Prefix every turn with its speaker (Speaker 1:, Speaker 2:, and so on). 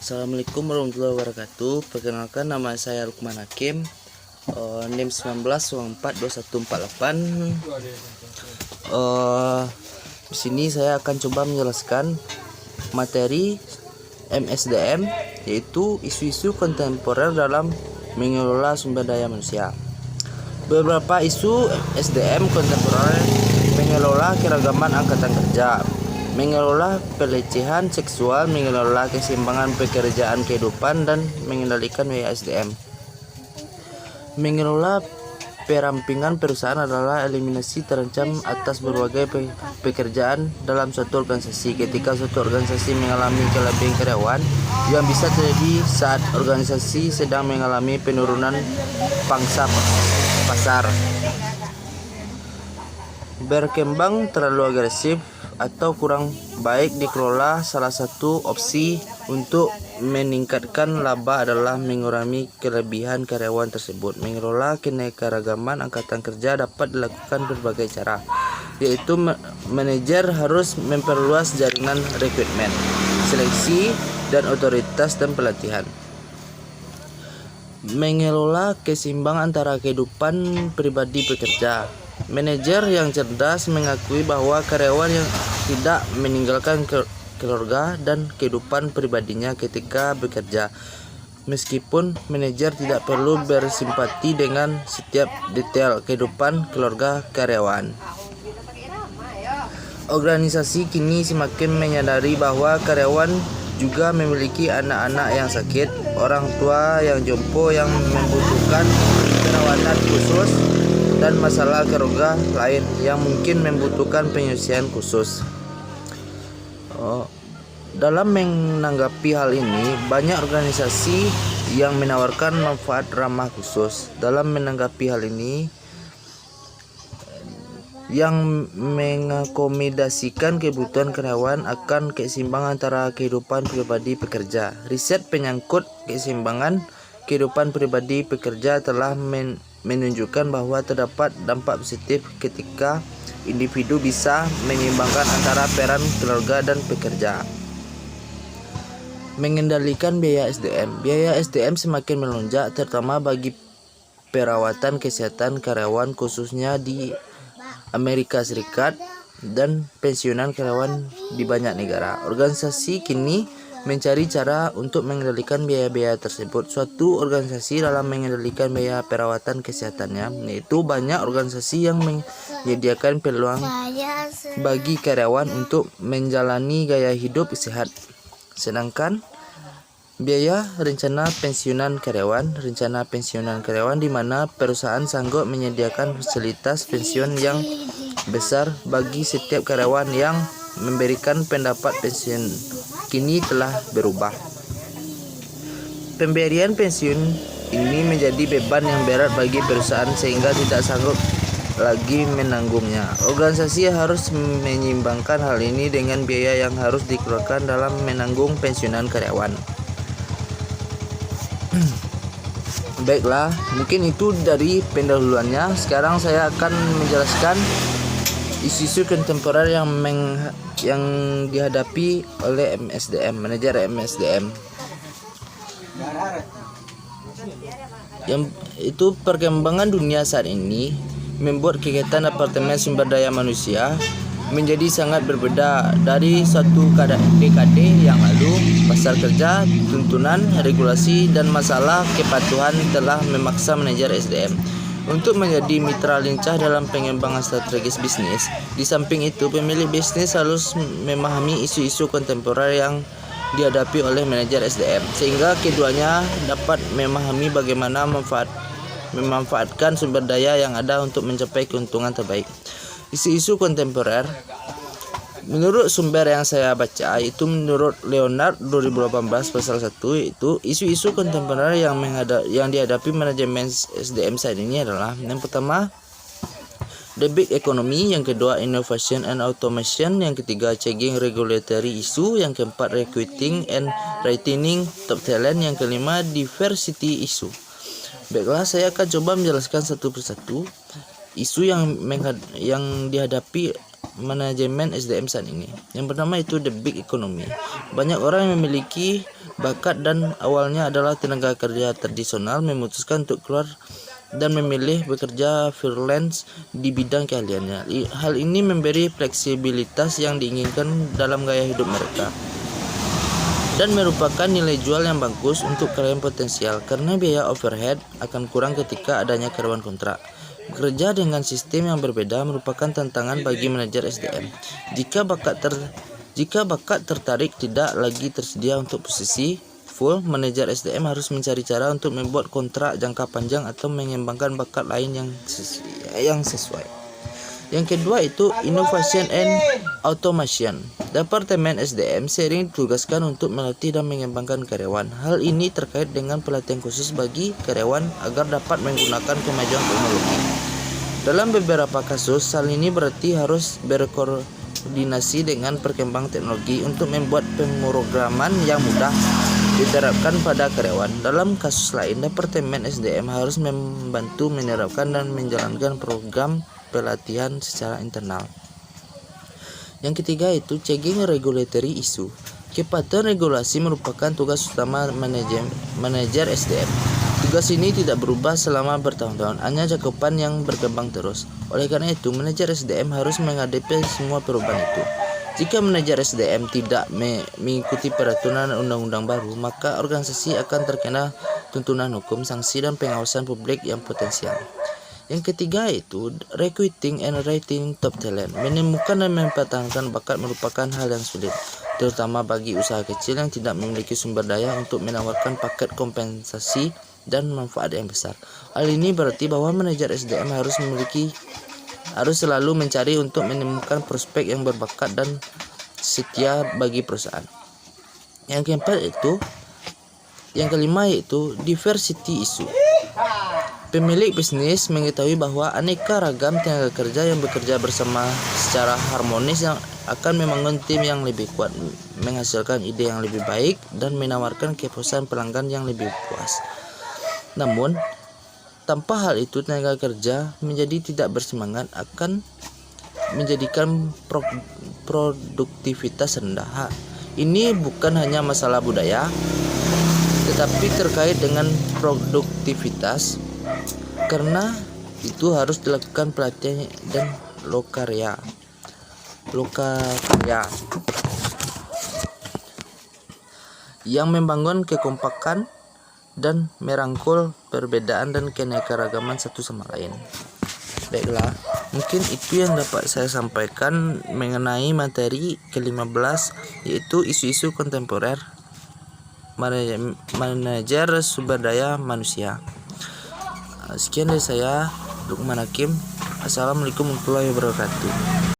Speaker 1: Assalamualaikum warahmatullahi wabarakatuh. Perkenalkan, nama saya Lukman Hakim, NIM 19142148. Di sini saya akan coba menjelaskan materi MSDM, yaitu isu-isu kontemporer dalam mengelola sumber daya manusia. Beberapa isu SDM kontemporer: mengelola keragaman angkatan kerja, mengelola pelecehan seksual, mengelola keseimbangan pekerjaan kehidupan, dan mengendalikan biaya SDM. Mengelola perampingan perusahaan adalah eliminasi terancam atas berbagai pekerjaan dalam suatu organisasi. Ketika suatu organisasi mengalami kelebihan karyawan yang bisa terjadi saat organisasi sedang mengalami penurunan pangsa pasar. Berkembang terlalu agresif atau kurang baik dikelola. Salah satu opsi untuk meningkatkan laba adalah mengurangi kelebihan karyawan tersebut. Mengelola keanekaragaman angkatan kerja dapat dilakukan berbagai cara, yaitu manajer harus memperluas jaringan rekrutmen, seleksi, dan otoritas dan pelatihan. Mengelola keseimbangan antara kehidupan pribadi pekerja. Manajer yang cerdas mengakui bahwa karyawan yang tidak meninggalkan keluarga dan kehidupan pribadinya ketika bekerja. Meskipun manajer tidak perlu bersimpati dengan setiap detail kehidupan keluarga karyawan. Organisasi kini semakin menyadari bahwa karyawan juga memiliki anak-anak yang sakit, orang tua yang jompo yang membutuhkan perawatan khusus, dan masalah keluarga lain yang mungkin membutuhkan penyelesaian khusus. Dalam menanggapi hal ini, banyak organisasi yang menawarkan manfaat ramah khusus. Dalam menanggapi hal ini, yang mengakomodasikan kebutuhan karyawan akan keseimbangan antara kehidupan pribadi pekerja. Riset penyangkut keseimbangan kehidupan pribadi pekerja telah menunjukkan bahwa terdapat dampak positif ketika individu bisa menyeimbangkan antara peran keluarga dan pekerja. Mengendalikan biaya SDM. Biaya SDM semakin melonjak, terutama bagi perawatan kesehatan karyawan, khususnya di Amerika Serikat, dan pensiunan karyawan di banyak negara. Organisasi kini mencari cara untuk mengendalikan biaya-biaya tersebut. Suatu organisasi dalam mengendalikan biaya perawatan kesehatannya, yaitu banyak organisasi yang menyediakan peluang bagi karyawan untuk menjalani gaya hidup sehat. Sedangkan biaya rencana pensiunan karyawan di mana perusahaan sanggup menyediakan fasilitas pensiun yang besar bagi setiap karyawan yang memberikan pendapat pensiun, kini telah berubah. Pemberian pensiun ini menjadi beban yang berat bagi perusahaan sehingga tidak sanggup lagi menanggungnya. Organisasi harus menyeimbangkan hal ini dengan biaya yang harus dikeluarkan dalam menanggung pensiunan karyawan. Baiklah, mungkin itu dari pendahuluannya. Sekarang saya akan menjelaskan isu-isu kontemporer yang dihadapi oleh MSDM, manajer MSDM. Yang itu, perkembangan dunia saat ini membuat kegiatan departemen sumber daya manusia menjadi sangat berbeda dari satu dekade yang lalu. Pasar kerja, tuntunan, regulasi, dan masalah kepatuhan telah memaksa manajer SDM untuk menjadi mitra lincah dalam pengembangan strategis bisnis. Di samping itu, pemilik bisnis harus memahami isu-isu kontemporer yang dihadapi oleh manajer SDM, sehingga keduanya dapat memahami bagaimana memanfaatkan sumber daya yang ada untuk mencapai keuntungan terbaik. Isu-isu kontemporer, menurut sumber yang saya baca, itu menurut Leonard 2018 pasal 1, itu isu-isu kontemporer yang dihadapi manajemen SDM saat ini adalah: yang pertama, the big economy; yang kedua, innovation and automation; yang ketiga, changing regulatory issue; yang keempat, recruiting and retaining top talent; yang kelima, diversity issue. Baiklah, saya akan coba menjelaskan satu persatu isu yang dihadapi manajemen SDM saat ini. Yang pertama itu the big economy. Banyak orang yang memiliki bakat dan awalnya adalah tenaga kerja tradisional memutuskan untuk keluar dan memilih bekerja freelance di bidang keahliannya. Hal ini memberi fleksibilitas yang diinginkan dalam gaya hidup mereka dan merupakan nilai jual yang bagus untuk karyawan potensial karena biaya overhead akan kurang ketika adanya karyawan kontrak. Bekerja dengan sistem yang berbeda merupakan tantangan bagi manajer SDM. Jika bakat tertarik tidak lagi tersedia untuk posisi full, manajer SDM harus mencari cara untuk membuat kontrak jangka panjang atau mengembangkan bakat lain yang sesuai. Yang kedua itu Innovation and Automation. Departemen SDM sering ditugaskan untuk melatih dan mengembangkan karyawan. Hal ini terkait dengan pelatihan khusus bagi karyawan agar dapat menggunakan kemajuan teknologi. Dalam beberapa kasus, hal ini berarti harus berkoordinasi dengan perkembangan teknologi untuk membuat pemrograman yang mudah diterapkan pada karyawan. Dalam kasus lain, Departemen SDM harus membantu menerapkan dan menjalankan program pelatihan secara internal. Yang ketiga itu checking regulatory issue. Kepatuhan regulasi merupakan tugas utama manajer SDM. Tugas ini tidak berubah selama bertahun-tahun, hanya cakupan yang berkembang terus. Oleh karena itu, manajer SDM harus menghadapi semua perubahan itu. Jika manajer SDM tidak mengikuti peraturan undang-undang baru, maka organisasi akan terkena tuntutan hukum, sanksi, dan pengawasan publik yang potensial. Yang ketiga itu recruiting and retaining top talent. Menemukan dan mempertahankan bakat merupakan hal yang sulit, terutama bagi usaha kecil yang tidak memiliki sumber daya untuk menawarkan paket kompensasi dan manfaat yang besar. Hal ini berarti bahwa manajer SDM harus selalu mencari untuk menemukan prospek yang berbakat dan setia bagi perusahaan. Yang kelima yaitu diversity issue. Pemilik bisnis mengetahui bahwa aneka ragam tenaga kerja yang bekerja bersama secara harmonis yang akan membangun tim yang lebih kuat, menghasilkan ide yang lebih baik, dan menawarkan kepuasan pelanggan yang lebih puas. Namun, tanpa hal itu tenaga kerja menjadi tidak bersemangat akan menjadikan produktivitas rendah. Ini bukan hanya masalah budaya, tetapi terkait dengan produktivitas, karena itu harus dilakukan pelatihan dan lokarya yang membangun kekompakan dan merangkul perbedaan dan keanekaragaman satu sama lain. Baiklah, mungkin itu yang dapat saya sampaikan mengenai materi ke-15, yaitu isu-isu kontemporer manajer sumber daya manusia. Sekian dari saya, Lukman Hakim. Assalamualaikum warahmatullahi wabarakatuh.